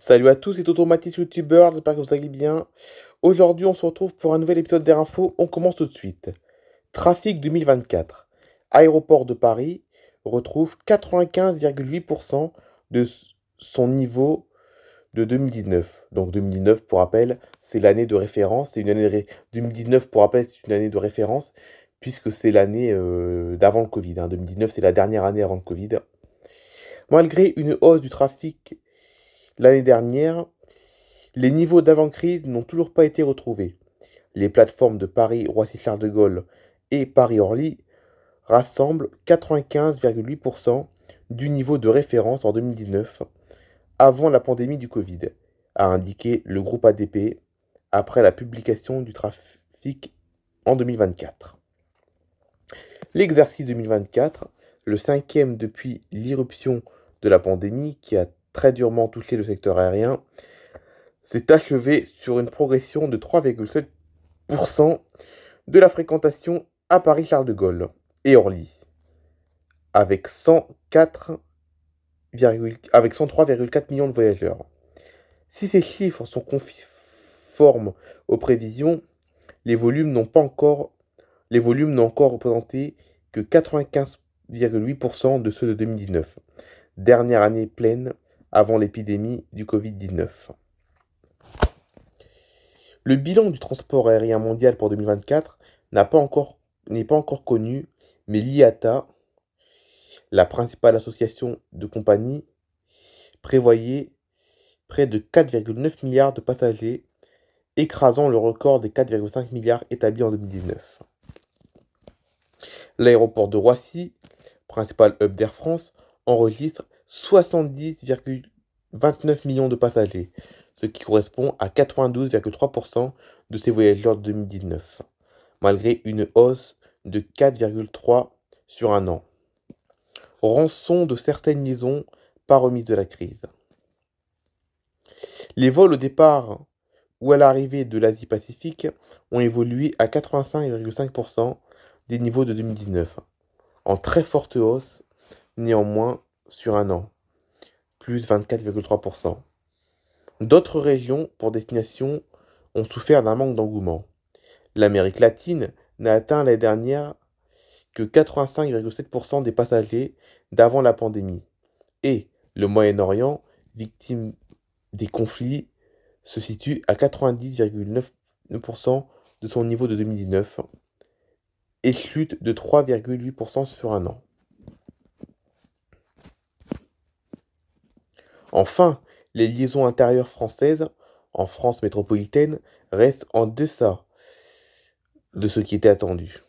Salut à tous, c'est Automatis YouTuber, j'espère que vous allez bien. Aujourd'hui, on se retrouve pour un nouvel épisode d'Air Info. On commence tout de suite. Trafic 2024. Aéroport de Paris retrouve 95,8% de son niveau de 2019. Donc 2019, pour rappel, c'est l'année de référence. C'est une année 2019, pour rappel, c'est une année de référence puisque c'est l'année d'avant le Covid. 2019, c'est la dernière année avant le Covid. Malgré une hausse du trafic l'année dernière, les niveaux d'avant-crise n'ont toujours pas été retrouvés. Les plateformes de Paris-Roissy-Charles de Gaulle et Paris-Orly rassemblent 95,8% du niveau de référence en 2019, avant la pandémie du Covid, a indiqué le groupe ADP après la publication du trafic en 2024. L'exercice 2024, le cinquième depuis l'irruption de la pandémie qui a très durement touché le secteur aérien, s'est achevé sur une progression de 3,7% de la fréquentation à Paris-Charles de Gaulle et Orly, avec 103,4 millions de voyageurs. Si ces chiffres sont conformes aux prévisions, les volumes n'ont encore représenté que 95,8% de ceux de 2019, dernière année pleine avant l'épidémie du Covid-19. Le bilan du transport aérien mondial pour 2024 n'est pas encore connu, mais l'IATA, la principale association de compagnies, prévoyait près de 4,9 milliards de passagers, écrasant le record des 4,5 milliards établi en 2019. L'aéroport de Roissy, principal hub d'Air France, enregistre 70,29 millions de passagers, ce qui correspond à 92,3% de ses voyageurs de 2019, malgré une hausse de 4,3 sur un an. Rançon de certaines liaisons pas remises de la crise. Les vols au départ ou à l'arrivée de l'Asie-Pacifique ont évolué à 85,5% des niveaux de 2019, en très forte hausse néanmoins sur un an, plus 24,3%. D'autres régions pour destination ont souffert d'un manque d'engouement. L'Amérique latine n'a atteint l'année dernière que 85,7% des passagers d'avant la pandémie. Et le Moyen-Orient, victime des conflits, se situe à 90,9% de son niveau de 2019 et chute de 3,8% sur un an. Enfin, les liaisons intérieures françaises en France métropolitaine restent en deçà de ce qui était attendu.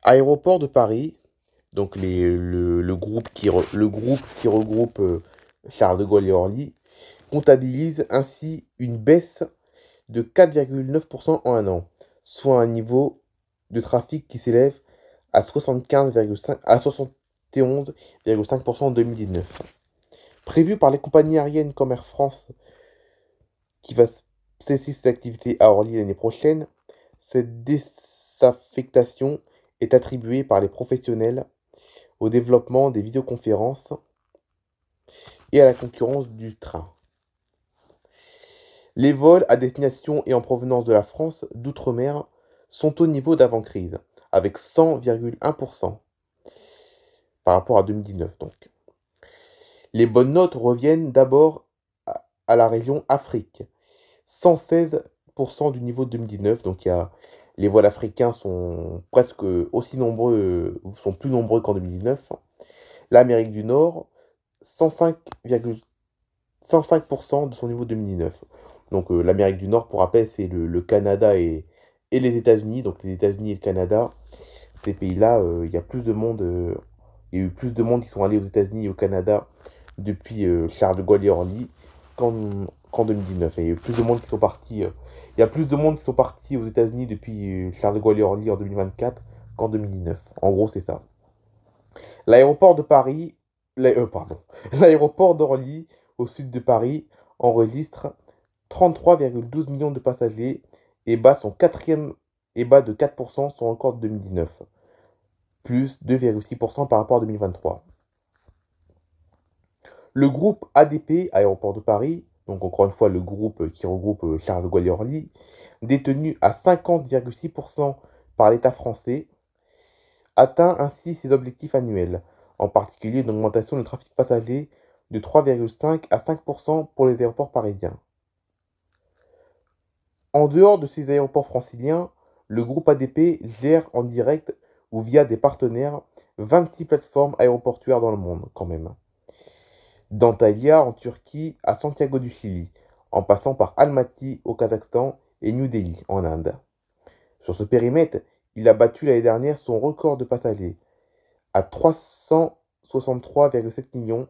Aéroport de Paris, donc le groupe qui regroupe Charles de Gaulle et Orly, comptabilise ainsi une baisse de 4,9% en un an, soit un niveau de trafic qui s'élève à 71,5% en 2019. Prévu par les compagnies aériennes comme Air France, qui va cesser ses activités à Orly l'année prochaine, cette désaffectation est attribuée par les professionnels au développement des visioconférences et à la concurrence du train. Les vols à destination et en provenance de la France d'outre-mer sont au niveau d'avant-crise, avec 100,1% par rapport à 2019 donc. Les bonnes notes reviennent d'abord à la région Afrique, 116% du niveau de 2019, donc les vols africains sont presque aussi nombreux, sont plus nombreux qu'en 2019. L'Amérique du Nord, 105% de son niveau de 2019. Donc l'Amérique du Nord, pour rappel, c'est le Canada et les États-Unis. Donc les États-Unis et le Canada, ces pays-là, il y a plus de monde, il y a eu plus de monde qui sont allés aux États-Unis et au Canada depuis Charles de Gaulle et Orly qu'en 2019. Il y a eu plus de monde qui sont partis. Il y a plus de monde qui sont partis aux États-Unis depuis Charles de Gaulle et Orly en 2024 qu'en 2019. En gros, c'est ça. L'aéroport de Paris, l'aéroport d'Orly, au sud de Paris, enregistre 33,12 millions de passagers et bat de 4% son record de 2019, plus 2,6% par rapport à 2023. Le groupe ADP, Aéroport de Paris, donc encore une fois le groupe qui regroupe Charles de Gaulle et Orly, détenu à 50,6% par l'État français, atteint ainsi ses objectifs annuels, en particulier une augmentation du trafic passager de 3,5 à 5% pour les aéroports parisiens. En dehors de ces aéroports franciliens, le groupe ADP gère en direct ou via des partenaires 26 plateformes aéroportuaires dans le monde, quand même. D'Antalya en Turquie à Santiago du Chili, en passant par Almaty au Kazakhstan et New Delhi en Inde. Sur ce périmètre, il a battu l'année dernière son record de passagers à 363,7 millions,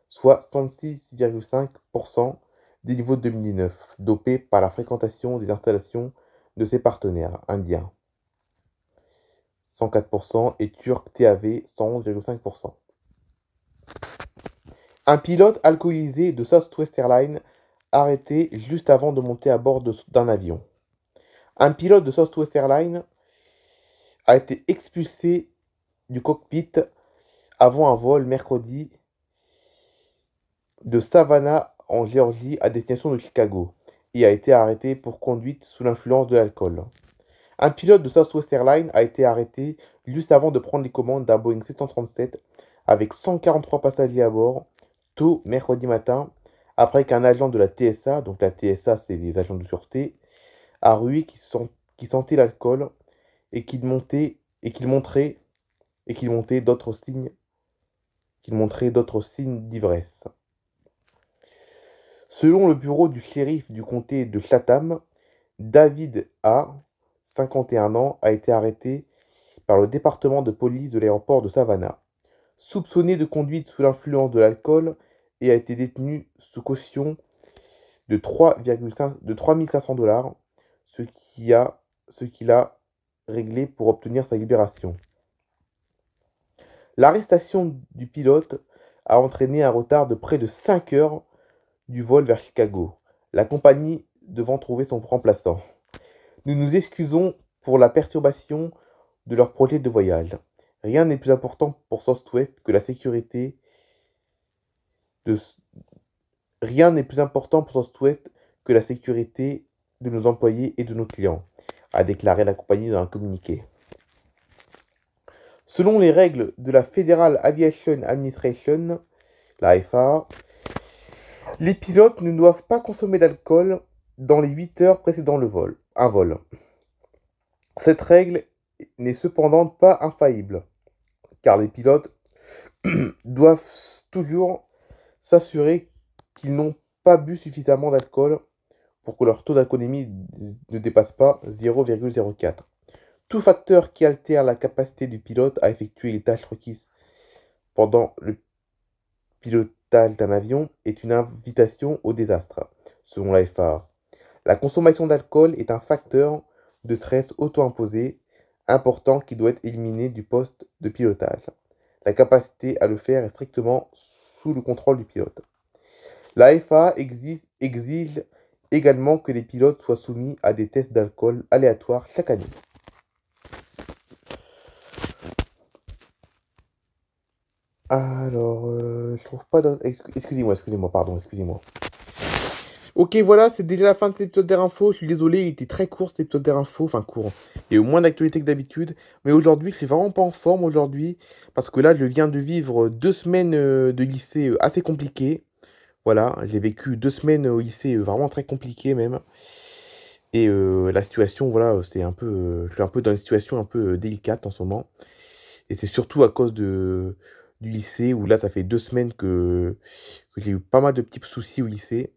soit 106,5% des niveaux de 2019, dopé par la fréquentation des installations de ses partenaires indiens, 104%, et turc TAV, 111,5%. Un pilote alcoolisé de Southwest Airlines arrêté juste avant de monter à bord d'un avion. Un pilote de Southwest Airlines a été expulsé du cockpit avant un vol mercredi de Savannah en Géorgie à destination de Chicago et a été arrêté pour conduite sous l'influence de l'alcool. Un pilote de Southwest Airlines a été arrêté juste avant de prendre les commandes d'un Boeing 737 avec 143 passagers à bord tôt mercredi matin après qu'un agent de la TSA, donc la TSA c'est les agents de sûreté, a rué qui sentait l'alcool et qu'il montrait d'autres signes d'ivresse. Selon le bureau du shérif du comté de Chatham, David A., 51 ans, a été arrêté par le département de police de l'aéroport de Savannah, soupçonné de conduite sous l'influence de l'alcool et a été détenu sous caution de 3 500 $, ce qu'il a réglé pour obtenir sa libération. L'arrestation du pilote a entraîné un retard de près de 5 heures du vol vers Chicago, la compagnie devant trouver son remplaçant. Nous nous excusons pour la perturbation de leur projet de voyage. Rien n'est plus important pour Southwest que la sécurité de Rien n'est plus important pour Southwest que la sécurité de nos employés et de nos clients, a déclaré la compagnie dans un communiqué. Selon les règles de la Federal Aviation Administration, la FAA, les pilotes ne doivent pas consommer d'alcool dans les 8 heures précédant un vol. Cette règle n'est cependant pas infaillible, car les pilotes doivent toujours s'assurer qu'ils n'ont pas bu suffisamment d'alcool pour que leur taux d'alcoolémie ne dépasse pas 0,04. Tout facteur qui altère la capacité du pilote à effectuer les tâches requises pendant le pilotage d'un avion est une invitation au désastre, selon la FAA. La consommation d'alcool est un facteur de stress auto-imposé important qui doit être éliminé du poste de pilotage. La capacité à le faire est strictement sous le contrôle du pilote. La FAA exige également que les pilotes soient soumis à des tests d'alcool aléatoires chaque année. Alors, je trouve pas d'autres. Excusez-moi, pardon, excusez-moi. Ok, voilà, c'est déjà la fin de cet épisode d'Air Info. Je suis désolé, il était très court cet épisode d'Air Info. Enfin, court. Il y a eu moins d'actualité que d'habitude. Mais aujourd'hui, je suis vraiment pas en forme aujourd'hui. Parce que là, je viens de vivre 2 semaines de lycée assez compliquées. Voilà, j'ai vécu 2 semaines au lycée vraiment très compliquées même. Et la situation, voilà, je suis un peu dans une situation un peu délicate en ce moment. Et c'est surtout à cause du lycée où là, ça fait 2 semaines que j'ai eu pas mal de petits soucis au lycée.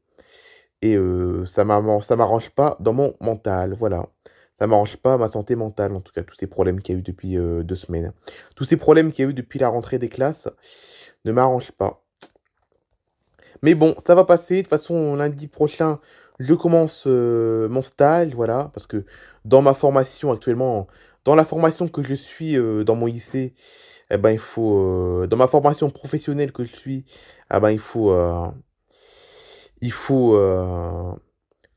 Et ça m'arrange pas dans mon mental, voilà. Ça m'arrange pas ma santé mentale, en tout cas, tous ces problèmes qu'il y a eu depuis 2 semaines. Tous ces problèmes qu'il y a eu depuis la rentrée des classes ne m'arrangent pas. Mais bon, ça va passer. De toute façon, lundi prochain, je commence mon stage, voilà. Parce que dans ma formation actuellement, dans la formation que je suis dans mon lycée, eh ben, dans ma formation professionnelle que je suis, eh ben, il faut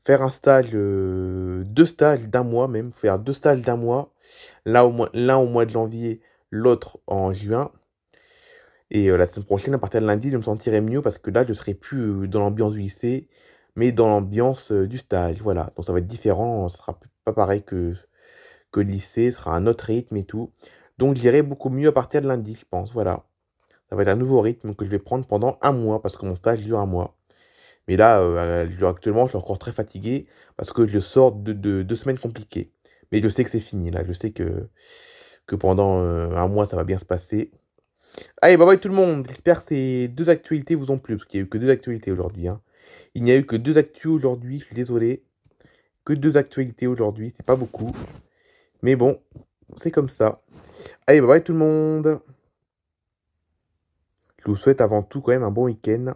faire un stage, 2 stages d'un mois même, faire 2 stages d'un mois, l'un au mois de janvier, l'autre en juin. Et la semaine prochaine, à partir de lundi, je me sentirai mieux parce que là, je serai plus, dans l'ambiance du lycée, mais dans l'ambiance, du stage, voilà. Donc ça va être différent, ça sera p pas pareil que le lycée, ce sera un autre rythme et tout. Donc j'irai beaucoup mieux à partir de lundi, je pense, voilà. Ça va être un nouveau rythme que je vais prendre pendant un mois parce que mon stage dure un mois. Mais là, actuellement, je suis encore très fatigué parce que je sors de 2 semaines compliquées. Mais je sais que c'est fini là, je sais que pendant, un mois, ça va bien se passer. Allez, bye bye tout le monde. J'espère que ces 2 actualités vous ont plu, parce qu'il y a eu que 2 actualités aujourd'hui, hein. Il n'y a eu que 2 actus aujourd'hui, je suis désolé. Que 2 actualités aujourd'hui, c'est pas beaucoup. Mais bon, c'est comme ça. Allez, bye bye tout le monde. Je vous souhaite avant tout quand même un bon week-end.